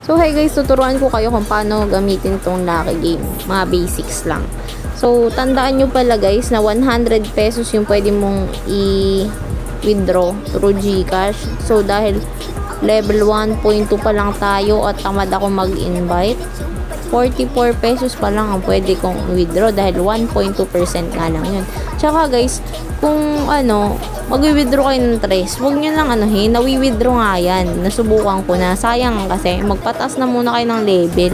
So hi guys, tuturuan ko kayo kung paano gamitin tong Lucky Game. Mga basics lang. So tandaan nyo pala guys na 100 pesos yung pwede mong i-withdraw through GCash. So dahil level 1.2 pa lang tayo at tamad ako mag-invite, 44 pesos pa lang ang pwede kong withdraw dahil 1.2% nga lang yun. Tsaka guys, kung mag-withdraw kayo ng tres, huwag nyo lang nawi-withdraw nga yan. Nasubukan ko na. Sayang kasi, magpataas na muna kayo ng level.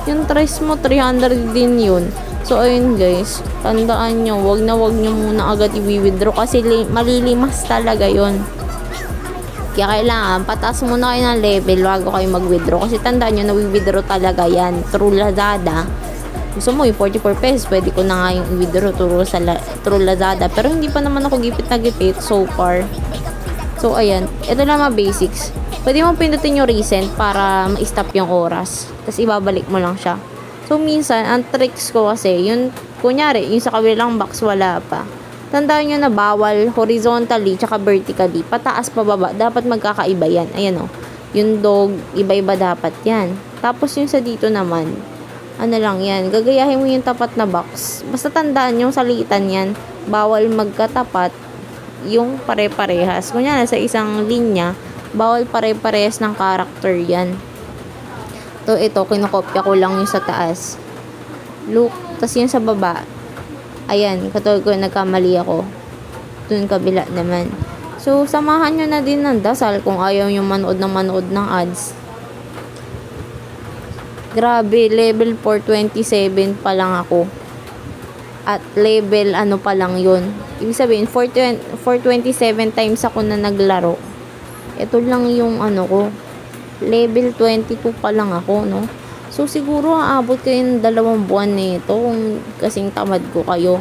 Yung tres mo, 300 din yun. So, ayun guys, tandaan nyo, huwag nyo muna agad i-withdraw kasi malilimas talaga yun. Kaya kailangan, pataas muna kayo ng level bago kayo mag-withdraw. Kasi tandaan nyo, nawi-withdraw talaga yan through Lazada. Gusto mo yung 44 pesos, pwede ko na nga yung i-withdraw through Lazada. Pero hindi pa naman ako gipit na gipit so far. So, ayan. Ito lang mga basics. Pwede mo pindutin yung recent para ma-stop yung oras. Tapos, ibabalik mo lang siya. So, minsan, ang tricks ko kasi, yung, kunyari, yung sa kabilang box, wala pa. Tandaan nyo na bawal horizontally tsaka vertically. Pataas pababa. Dapat magkakaiba yan. Ayan o. Yung dog, iba-iba dapat yan. Tapos, yung sa dito naman, lang yan, gagayahin mo yung tapat na box. Basta tandaan yung salitan yan, bawal magkatapat yung pare-parehas. Kunya sa isang linya, bawal pare-parehas ng character yan. So ito, kinokopya ko lang yung sa taas. Look, tas yung sa baba. Ayan, katulad ko nagkamali ako. Dun kabila naman. So, samahan nyo na din ng dasal kung ayaw yung manood ng ads. Grabe, level 427 pa lang ako. At level pa lang yun. Ibig sabihin, 427 times ako na naglaro. Ito lang yung ko. Level 22 pa lang ako, no? So, siguro aabot kayo ng 2 buwan nito kung kasing tamad ko kayo.